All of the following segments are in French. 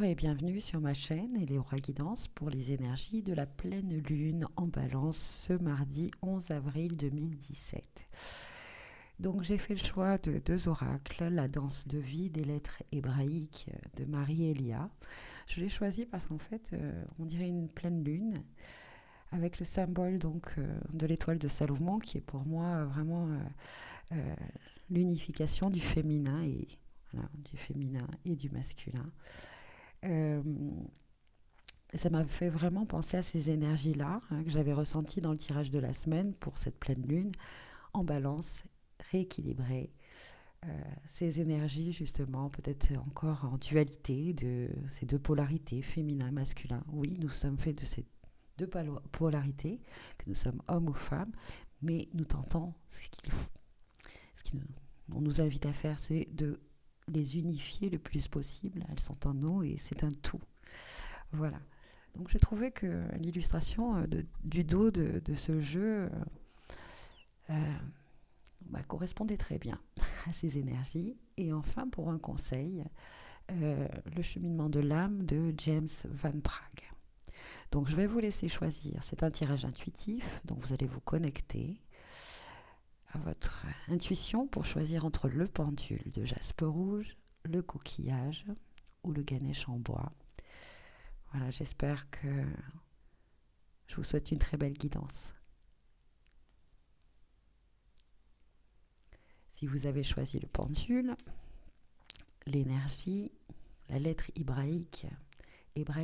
Et bienvenue sur ma chaîne Eleora Guidance pour les énergies de la pleine lune en balance ce mardi 11 avril 2017. Donc j'ai fait le choix de deux oracles, la danse de vie des lettres hébraïques de Marie Elia. Je l'ai choisi parce qu'en fait on dirait une pleine lune avec le symbole de l'étoile de Salomon qui est pour moi vraiment euh, l'unification du féminin et voilà, du féminin et du masculin. Euh, Ça m'a fait vraiment penser à ces énergies-là que j'avais ressenties dans le tirage de la semaine pour cette pleine lune, en balance, rééquilibrée. Ces énergies, justement, peut-être encore en dualité de ces deux polarités, féminin, masculin. Oui, nous sommes faits de ces deux polarités, que nous sommes hommes ou femmes, mais nous tentons, ce qui on nous invite à faire, c'est de les unifier le plus possible. Elles sont en nous et c'est un tout. Voilà. Donc j'ai trouvé que l'illustration du dos de ce jeu euh, correspondait très bien à ces énergies. Et enfin, pour un conseil, le cheminement de l'âme de James Van Praagh. Donc je vais vous laisser choisir. C'est un tirage intuitif, donc vous allez vous connecter à votre intuition pour choisir entre le pendule de jaspe rouge, le coquillage ou le ganesh en bois. Voilà, j'espère que je vous souhaite une très belle guidance. Si vous avez choisi le pendule, l'énergie, la lettre hébraïque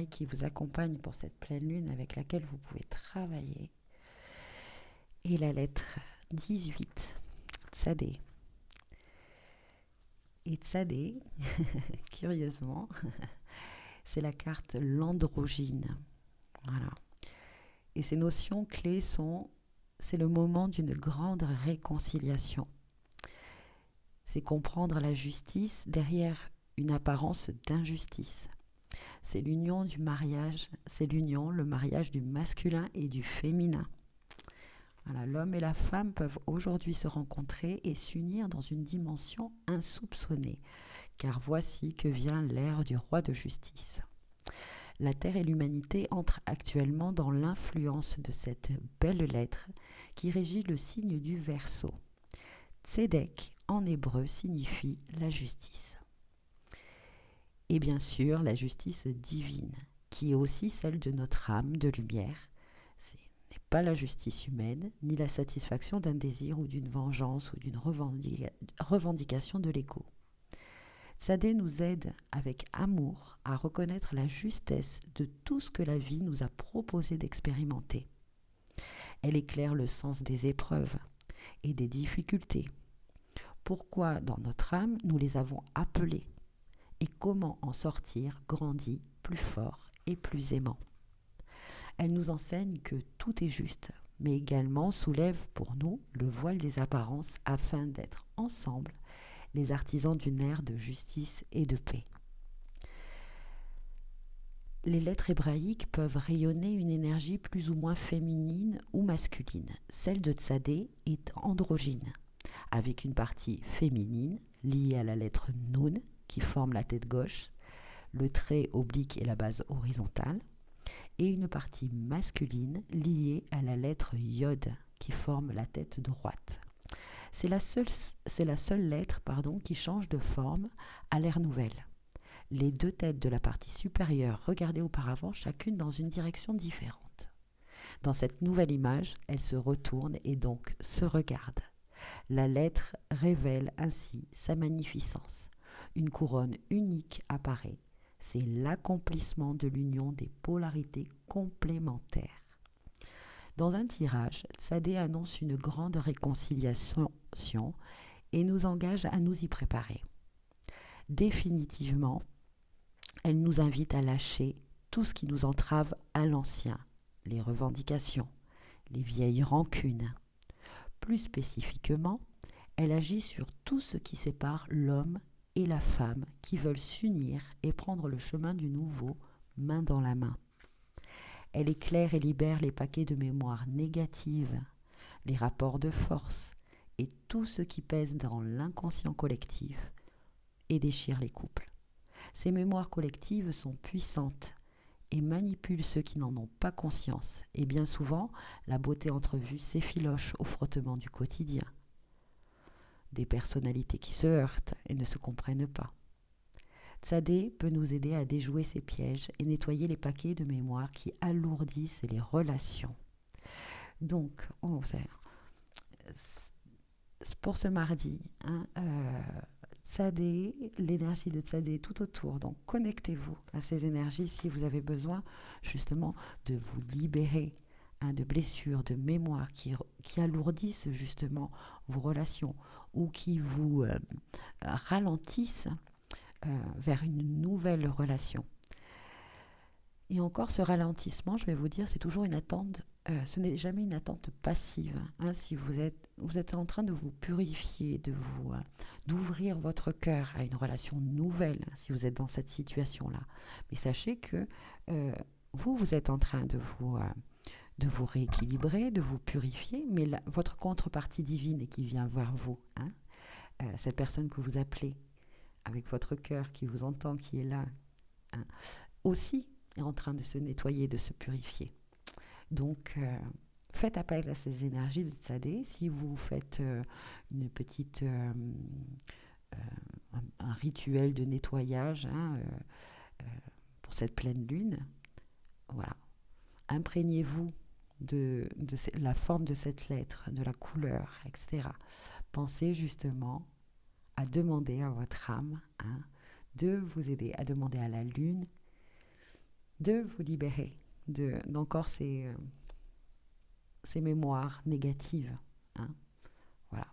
qui vous accompagne pour cette pleine lune avec laquelle vous pouvez travailler, est la lettre 18, Tsadé. Et Tsadé, curieusement, c'est la carte l'androgyne. Voilà. Et ces notions clés sont, c'est le moment d'une grande réconciliation. C'est comprendre la justice derrière une apparence d'injustice. C'est l'union du mariage, c'est l'union, le mariage du masculin et du féminin. Voilà, l'homme et la femme peuvent aujourd'hui se rencontrer et s'unir dans une dimension insoupçonnée, car voici que vient l'ère du roi de justice. La Terre et l'humanité entrent actuellement dans l'influence de cette belle lettre qui régit le signe du Verseau. Tzedek en hébreu signifie la justice. Et bien sûr la justice divine, qui est aussi celle de notre âme de lumière. Ce n'est pas la justice humaine, ni la satisfaction d'un désir ou d'une vengeance ou d'une revendication de l'ego. Tzadé nous aide avec amour à reconnaître la justesse de tout ce que la vie nous a proposé d'expérimenter. Elle éclaire le sens des épreuves et des difficultés. Pourquoi dans notre âme nous les avons appelées et comment en sortir grandi, plus fort et plus aimant. Elle nous enseigne que tout est juste, mais également soulève pour nous le voile des apparences afin d'être ensemble les artisans d'une ère de justice et de paix. Les lettres hébraïques peuvent rayonner une énergie plus ou moins féminine ou masculine. Celle de Tzadé est androgyne, avec une partie féminine liée à la lettre Nun qui forme la tête gauche, le trait oblique et la base horizontale, et une partie masculine liée à la lettre Yod qui forme la tête droite. C'est la seule lettre qui change de forme à l'ère nouvelle. Les deux têtes de la partie supérieure regardaient auparavant chacune dans une direction différente. Dans cette nouvelle image, elles se retournent et donc se regardent. La lettre révèle ainsi sa magnificence. Une couronne unique apparaît. C'est l'accomplissement de l'union des polarités complémentaires. Dans un tirage, Tzadé annonce une grande réconciliation et nous engage à nous y préparer. Définitivement, elle nous invite à lâcher tout ce qui nous entrave à l'ancien, les revendications, les vieilles rancunes. Plus spécifiquement, elle agit sur tout ce qui sépare l'homme et la femme qui veulent s'unir et prendre le chemin du nouveau main dans la main. Elle éclaire et libère les paquets de mémoire négatives, les rapports de force et tout ce qui pèse dans l'inconscient collectif et déchire les couples. Ces mémoires collectives sont puissantes et manipulent ceux qui n'en ont pas conscience. Et bien souvent, la beauté entrevue s'effiloche au frottement du quotidien. Des personnalités qui se heurtent et ne se comprennent pas. Tsadé peut nous aider à déjouer ces pièges et nettoyer les paquets de mémoire qui alourdissent les relations. Donc, pour ce mardi, Tsadé, l'énergie de Tsadé tout autour. Donc, connectez-vous à ces énergies si vous avez besoin justement de vous libérer de blessures, de mémoires qui alourdissent justement vos relations ou qui vous ralentissent vers une nouvelle relation. Et encore, ce ralentissement, je vais vous dire, c'est toujours une attente. Ce n'est jamais une attente passive. Si vous êtes en train de vous purifier, d'ouvrir votre cœur à une relation nouvelle, si vous êtes dans cette situation-là. Mais sachez que vous êtes en train de vous rééquilibrer, de vous purifier, mais votre contrepartie divine qui vient vers vous, cette personne que vous appelez avec votre cœur, qui vous entend, qui est là, aussi est en train de se nettoyer, de se purifier. Donc, faites appel à ces énergies de Tsadé. Si vous faites une petite, un rituel de nettoyage pour cette pleine lune, voilà. Imprégnez-vous de la forme de cette lettre, de la couleur, etc. Pensez justement à demander à votre âme de vous aider, à demander à la lune de vous libérer d'encore ces mémoires négatives. Voilà,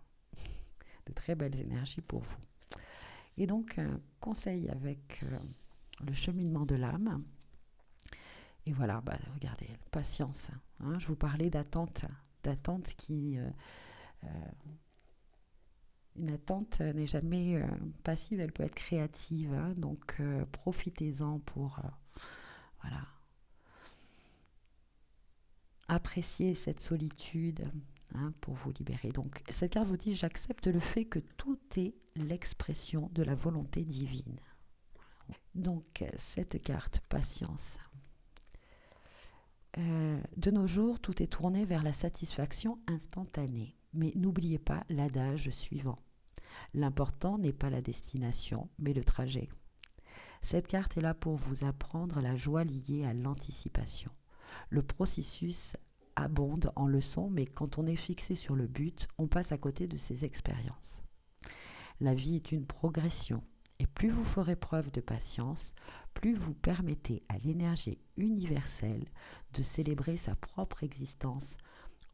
de très belles énergies pour vous. Et donc, un conseil avec le cheminement de l'âme. Et voilà, regardez, patience. Je vous parlais d'attente qui... une attente n'est jamais passive, elle peut être créative. Donc, profitez-en pour... voilà. Appréciez cette solitude pour vous libérer. Donc, cette carte vous dit, j'accepte le fait que tout est l'expression de la volonté divine. Donc, cette carte, patience. De nos jours, tout est tourné vers la satisfaction instantanée. Mais n'oubliez pas l'adage suivant. L'important n'est pas la destination, mais le trajet. Cette carte est là pour vous apprendre la joie liée à l'anticipation. Le processus abonde en leçons, mais quand on est fixé sur le but, on passe à côté de ses expériences. La vie est une progression, et plus vous ferez preuve de patience, plus vous permettez à l'énergie universelle de célébrer sa propre existence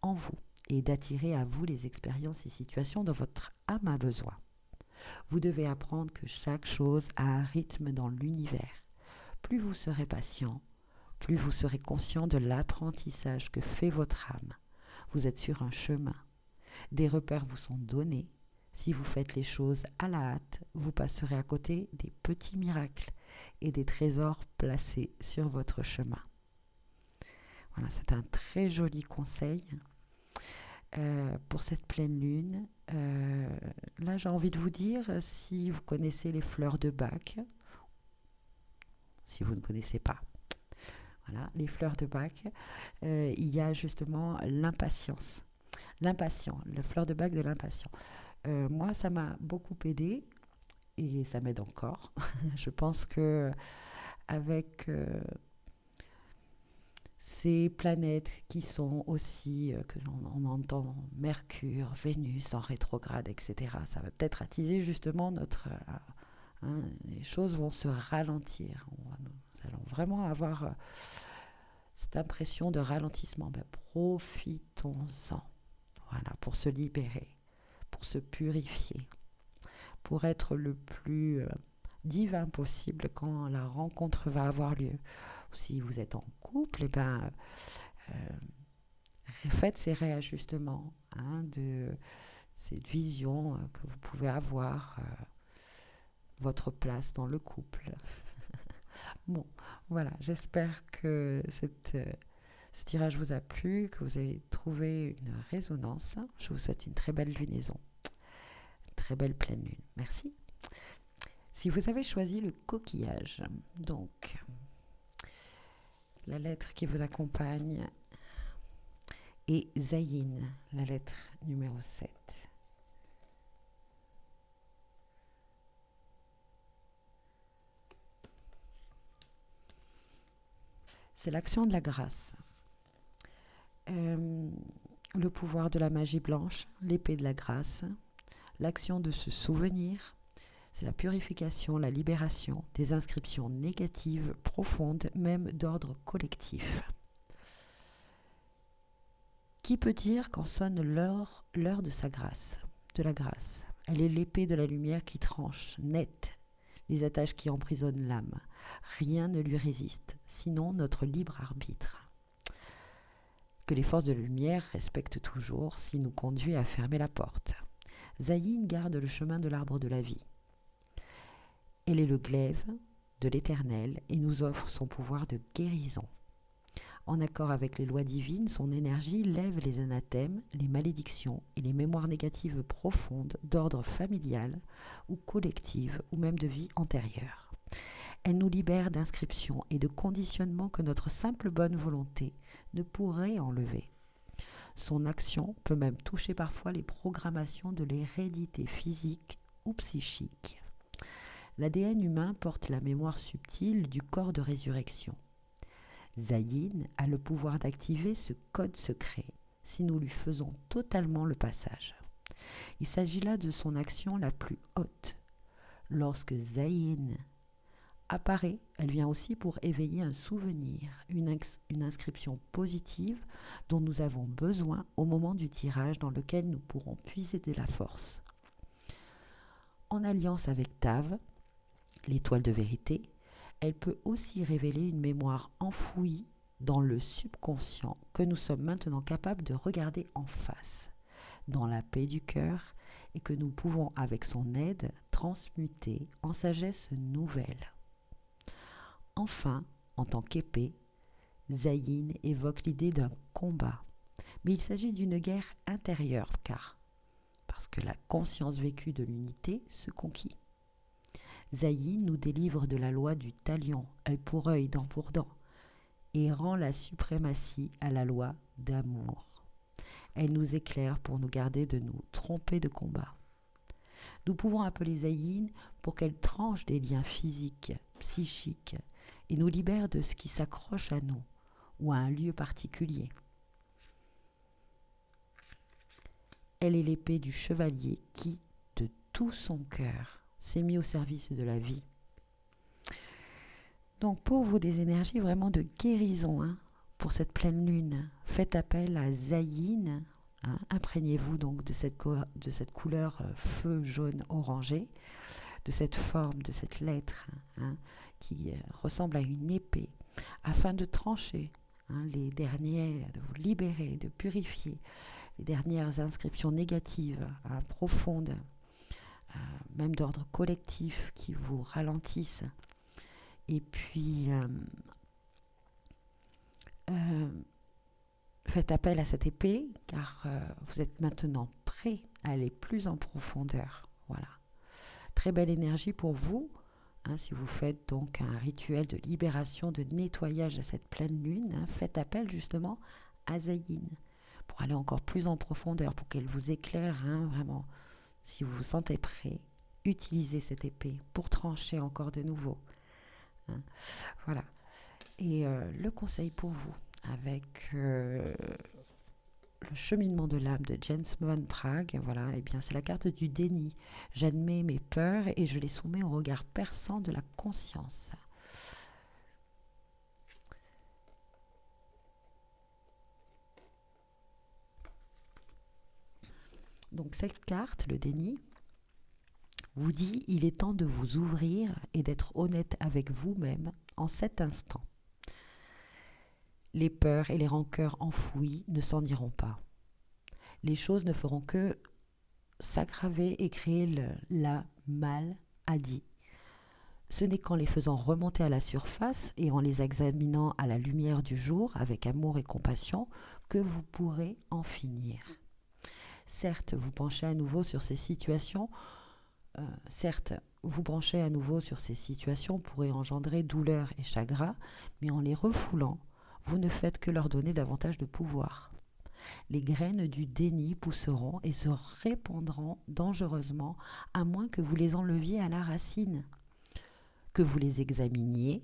en vous et d'attirer à vous les expériences et situations dont votre âme a besoin. Vous devez apprendre que chaque chose a un rythme dans l'univers. Plus vous serez patient, plus vous serez conscient de l'apprentissage que fait votre âme. Vous êtes sur un chemin. Des repères vous sont donnés. Si vous faites les choses à la hâte, vous passerez à côté des petits miracles et des trésors placés sur votre chemin. Voilà, c'est un très joli conseil pour cette pleine lune. Là, j'ai envie de vous dire, si vous connaissez les fleurs de Bach, si vous ne connaissez pas, voilà, les fleurs de Bach, il y a justement l'impatience. L'impatient, le fleur de Bach de l'impatient. Moi, ça m'a beaucoup aidé et ça m'aide encore. Je pense que avec ces planètes qui sont aussi, que l'on entend, Mercure, Vénus en rétrograde, etc., ça va peut-être attiser justement notre... les choses vont se ralentir. Nous allons vraiment avoir cette impression de ralentissement. Profitons-en. Voilà, pour se libérer, pour se purifier, pour être le plus divin possible quand la rencontre va avoir lieu. Si vous êtes en couple, faites ces réajustements de cette vision que vous pouvez avoir, votre place dans le couple. Bon, voilà, j'espère que ce tirage vous a plu, que vous avez trouvé une résonance. Je vous souhaite une très belle lunaison, une très belle pleine lune. Merci. Si vous avez choisi le coquillage, donc la lettre qui vous accompagne est Zayin, la lettre numéro 7. C'est l'action de la grâce. Le pouvoir de la magie blanche, l'épée de la grâce, l'action de se souvenir, c'est la purification, la libération des inscriptions négatives profondes, même d'ordre collectif. Qui peut dire quand sonne l'heure de sa grâce, de la grâce? Elle est l'épée de la lumière qui tranche, net, les attaches qui emprisonnent l'âme. Rien ne lui résiste, sinon notre libre arbitre. Que les forces de la lumière respectent toujours s'il nous conduit à fermer la porte. Zayin garde le chemin de l'arbre de la vie. Elle est le glaive de l'Éternel et nous offre son pouvoir de guérison. En accord avec les lois divines, son énergie lève les anathèmes, les malédictions et les mémoires négatives profondes d'ordre familial ou collective ou même de vie antérieure. Elle nous libère d'inscriptions et de conditionnements que notre simple bonne volonté ne pourrait enlever. Son action peut même toucher parfois les programmations de l'hérédité physique ou psychique. L'ADN humain porte la mémoire subtile du corps de résurrection. Zayin a le pouvoir d'activer ce code secret si nous lui faisons totalement le passage. Il s'agit là de son action la plus haute. Lorsque Zayin apparaît, elle vient aussi pour éveiller un souvenir, une inscription positive dont nous avons besoin au moment du tirage dans lequel nous pourrons puiser de la force. En alliance avec Tav, l'étoile de vérité, elle peut aussi révéler une mémoire enfouie dans le subconscient que nous sommes maintenant capables de regarder en face, dans la paix du cœur, et que nous pouvons, avec son aide, transmuter en sagesse nouvelle. Enfin, en tant qu'épée, Zayin évoque l'idée d'un combat, mais il s'agit d'une guerre intérieure, parce que la conscience vécue de l'unité se conquit. Zayin nous délivre de la loi du talion, œil pour œil, dent pour dent, et rend la suprématie à la loi d'amour. Elle nous éclaire pour nous garder de nous tromper de combat. Nous pouvons appeler Zayin pour qu'elle tranche des liens physiques, psychiques, et nous libère de ce qui s'accroche à nous ou à un lieu particulier. Elle est l'épée du chevalier qui, de tout son cœur, s'est mis au service de la vie. Donc pour vous, des énergies vraiment de guérison pour cette pleine lune. Faites appel à Zayin. Imprégnez-vous donc de cette couleur feu jaune orangé, de cette forme, de cette lettre qui ressemble à une épée, afin de trancher les derniers, de vous libérer, de purifier les dernières inscriptions négatives, profondes, même d'ordre collectif, qui vous ralentissent. Et puis, faites appel à cette épée, car vous êtes maintenant prêt à aller plus en profondeur. Voilà. Très belle énergie pour vous, si vous faites donc un rituel de libération, de nettoyage à cette pleine lune. Faites appel justement à Zayin pour aller encore plus en profondeur, pour qu'elle vous éclaire vraiment. Si vous vous sentez prêt, utilisez cette épée pour trancher encore de nouveau. Voilà. Et le conseil pour vous, avec le cheminement de l'âme de James Van Praagh, voilà, et bien c'est la carte du déni. J'admets mes peurs et je les soumets au regard perçant de la conscience. Donc cette carte, le déni, vous dit il est temps de vous ouvrir et d'être honnête avec vous-même en cet instant. Les peurs et les rancœurs enfouies ne s'en iront pas. Les choses ne feront que s'aggraver et créer la maladie. Ce n'est qu'en les faisant remonter à la surface et en les examinant à la lumière du jour avec amour et compassion que vous pourrez en finir. Certes, vous penchez à nouveau sur ces situations. Certes, vous brancher à nouveau sur ces situations pourrait engendrer douleur et chagrin, mais en les refoulant, vous ne faites que leur donner davantage de pouvoir. Les graines du déni pousseront et se répandront dangereusement, à moins que vous les enleviez à la racine, que vous les examiniez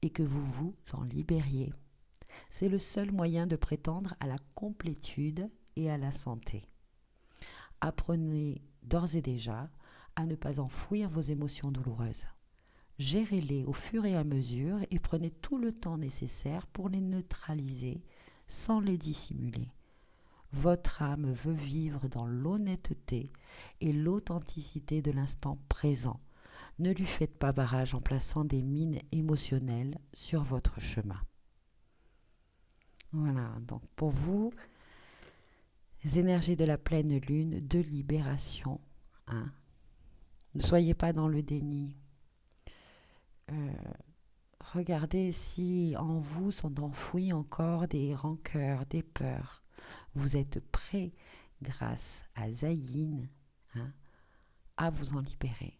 et que vous vous en libériez. C'est le seul moyen de prétendre à la complétude et à la santé. Apprenez d'ores et déjà à ne pas enfouir vos émotions douloureuses. Gérez-les au fur et à mesure et prenez tout le temps nécessaire pour les neutraliser sans les dissimuler. Votre âme veut vivre dans l'honnêteté et l'authenticité de l'instant présent. Ne lui faites pas barrage en plaçant des mines émotionnelles sur votre chemin. Voilà, donc pour vous, les énergies de la pleine lune de libération. Hein. Ne soyez pas dans le déni. Regardez si en vous sont enfouis encore des rancœurs, des peurs. Vous êtes prêt, grâce à Zayin, hein, à vous en libérer.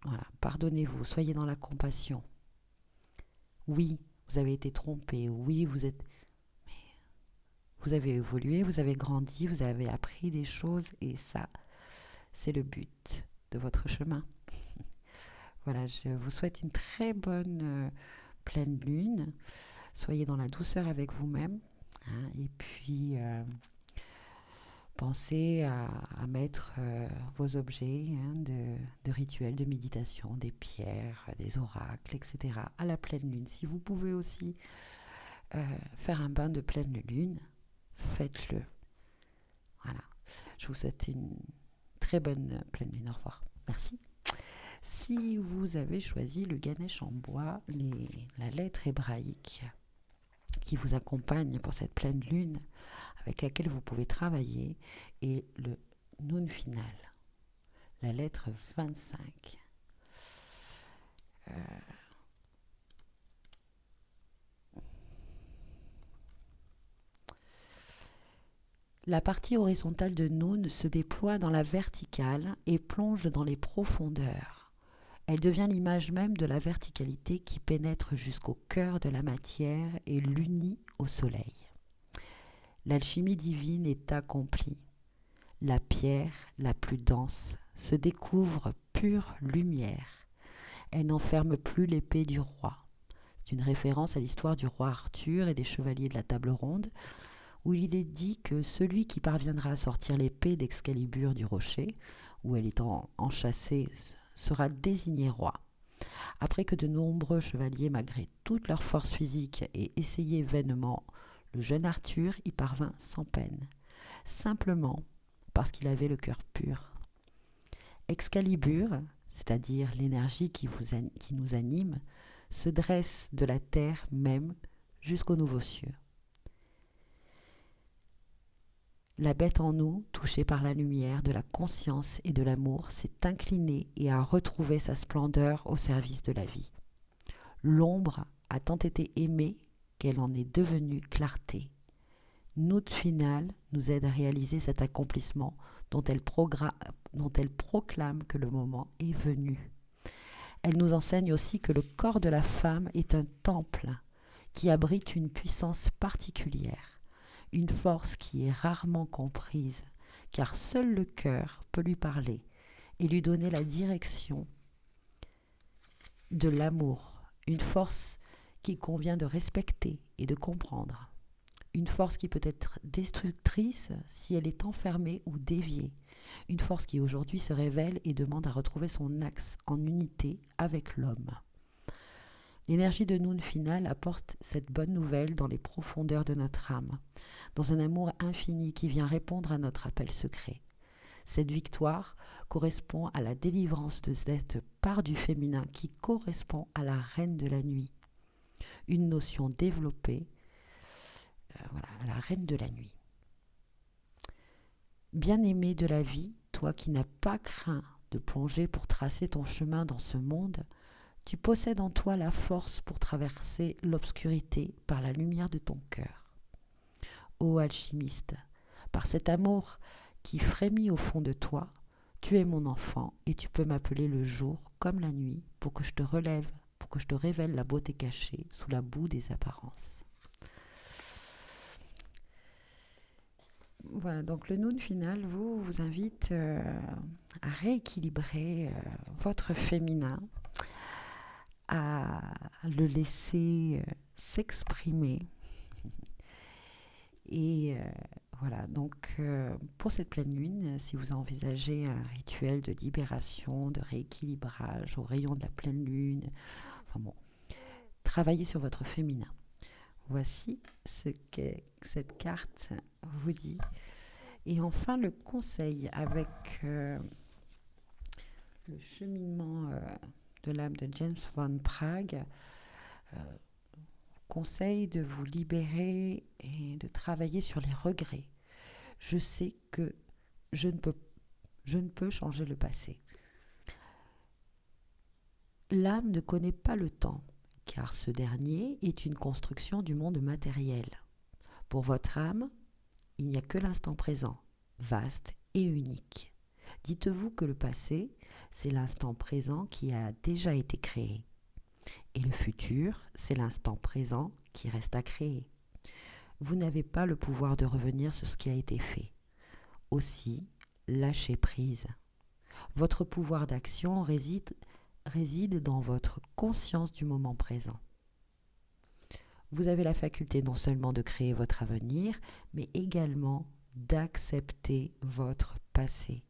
Voilà, pardonnez-vous, soyez dans la compassion. Oui, vous avez été trompé. Oui, vous avez évolué, vous avez grandi, vous avez appris des choses et ça, c'est le but de votre chemin. Voilà, je vous souhaite une très bonne pleine lune. Soyez dans la douceur avec vous-même. Hein, et puis, pensez à mettre vos objets de rituels de méditation, des pierres, des oracles, etc. à la pleine lune. Si vous pouvez aussi faire un bain de pleine lune, faites-le. Voilà. Je vous souhaite une très bonne pleine lune. Au revoir. Merci. Si vous avez choisi le Ganesh en bois, la lettre hébraïque qui vous accompagne pour cette pleine lune, avec laquelle vous pouvez travailler, est le Nun final, la lettre 25. La partie horizontale de Nun se déploie dans la verticale et plonge dans les profondeurs. Elle devient l'image même de la verticalité qui pénètre jusqu'au cœur de la matière et l'unit au soleil. L'alchimie divine est accomplie. La pierre la plus dense se découvre pure lumière. Elle n'enferme plus l'épée du roi. C'est une référence à l'histoire du roi Arthur et des chevaliers de la table ronde, où il est dit que celui qui parviendra à sortir l'épée d'Excalibur du rocher, où elle est enchâssée, sera désigné roi. Après que de nombreux chevaliers, malgré toute leur force physique, aient essayé vainement, le jeune Arthur y parvint sans peine, simplement parce qu'il avait le cœur pur. Excalibur, c'est-à-dire l'énergie qui nous anime, se dresse de la terre même jusqu'aux nouveaux cieux. La bête en nous, touchée par la lumière de la conscience et de l'amour, s'est inclinée et a retrouvé sa splendeur au service de la vie. L'ombre a tant été aimée qu'elle en est devenue clarté. Notre finale nous aide à réaliser cet accomplissement dont elle proclame que le moment est venu. Elle nous enseigne aussi que le corps de la femme est un temple qui abrite une puissance particulière, une force qui est rarement comprise, car seul le cœur peut lui parler et lui donner la direction de l'amour, une force qu'il convient de respecter et de comprendre. Une force qui peut être destructrice si elle est enfermée ou déviée. Une force qui aujourd'hui se révèle et demande à retrouver son axe en unité avec l'homme. L'énergie de Nun finale apporte cette bonne nouvelle dans les profondeurs de notre âme, dans un amour infini qui vient répondre à notre appel secret. Cette victoire correspond à la délivrance de cette part du féminin qui correspond à la reine de la nuit, une notion développée, la reine de la nuit. Bien-aimé de la vie, toi qui n'as pas craint de plonger pour tracer ton chemin dans ce monde, tu possèdes en toi la force pour traverser l'obscurité par la lumière de ton cœur. Ô alchimiste, par cet amour qui frémit au fond de toi, Tu es mon enfant et tu peux m'appeler le jour comme la nuit pour que je te relève, pour que je te révèle la beauté cachée sous la boue des apparences. Voilà, donc le Noun final vous invite à rééquilibrer votre féminin, à le laisser s'exprimer. Et voilà, donc pour cette pleine lune, si vous envisagez un rituel de libération, de rééquilibrage au rayon de la pleine lune, enfin bon, travaillez sur votre féminin. Voici ce que cette carte vous dit. Et enfin, le conseil avec le cheminement de l'âme de James Van Praagh, euh, conseille de vous libérer et de travailler sur les regrets. Je sais que je ne peux, je ne peux changer le passé. L'âme ne connaît pas le temps, car ce dernier est une construction du monde matériel. Pour votre âme, il n'y a que l'instant présent, vaste et unique. Dites-vous que le passé, c'est l'instant présent qui a déjà été créé. Et le futur, c'est l'instant présent qui reste à créer. Vous n'avez pas le pouvoir de revenir sur ce qui a été fait. Aussi, lâchez prise. Votre pouvoir d'action réside dans votre conscience du moment présent. Vous avez la faculté non seulement de créer votre avenir, mais également d'accepter votre passé.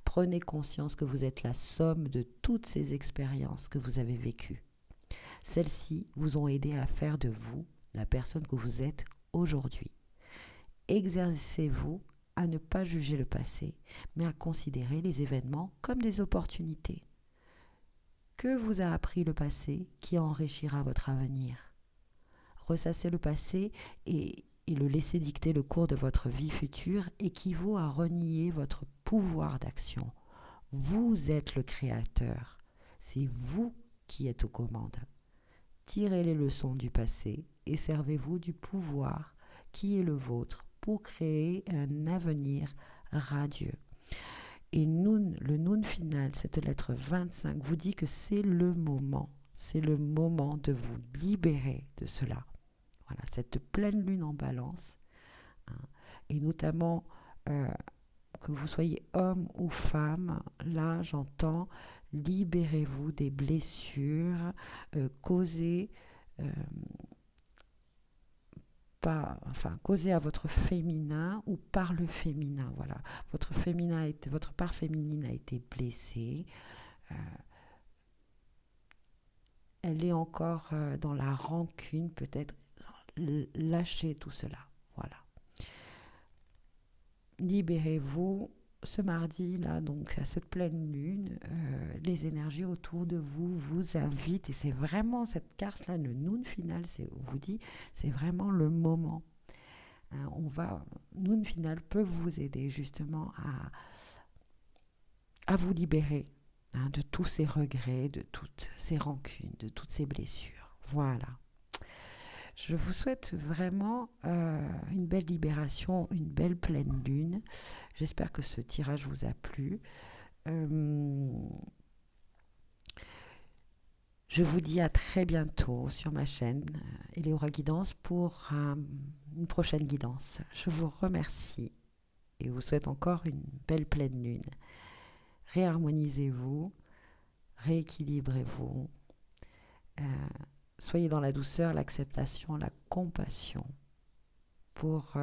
Prenez conscience que vous êtes la somme de toutes ces expériences que vous avez vécues. Celles-ci vous ont aidé à faire de vous la personne que vous êtes aujourd'hui. Exercez-vous à ne pas juger le passé, mais à considérer les événements comme des opportunités. Que vous a appris le passé qui enrichira votre avenir? Ressasser le passé et le laisser dicter le cours de votre vie future équivaut à renier votre pouvoir d'action. Vous êtes le créateur. C'est vous qui êtes aux commandes. Tirez les leçons du passé et servez-vous du pouvoir qui est le vôtre pour créer un avenir radieux. Et Noun, le Noun final, cette lettre 25, vous dit que c'est le moment de vous libérer de cela. Voilà, cette pleine lune en balance, hein, et notamment que vous soyez homme ou femme, là j'entends libérez-vous des blessures causées causées à votre féminin ou par le féminin. Voilà, votre part féminine a été blessée. Euh, elle est encore dans la rancune, peut-être. Lâchez tout cela. Voilà. Libérez-vous ce mardi là, donc à cette pleine lune, les énergies autour de vous vous invitent, et c'est vraiment cette carte là, le Noun final, on vous dit c'est vraiment le moment, hein. Noun final peut vous aider justement à vous libérer, hein, de tous ces regrets, de toutes ces rancunes, de toutes ces blessures. Voilà. Je vous souhaite vraiment une belle libération, une belle pleine lune. J'espère que ce tirage vous a plu. Je vous dis à très bientôt sur ma chaîne Eleora Guidance pour une prochaine guidance. Je vous remercie et vous souhaite encore une belle pleine lune. Réharmonisez-vous, rééquilibrez-vous. Soyez dans la douceur, l'acceptation, la compassion pour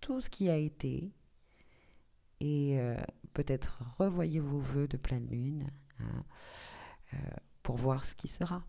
tout ce qui a été, et peut-être revoyez vos vœux de pleine lune, hein, pour voir ce qui sera.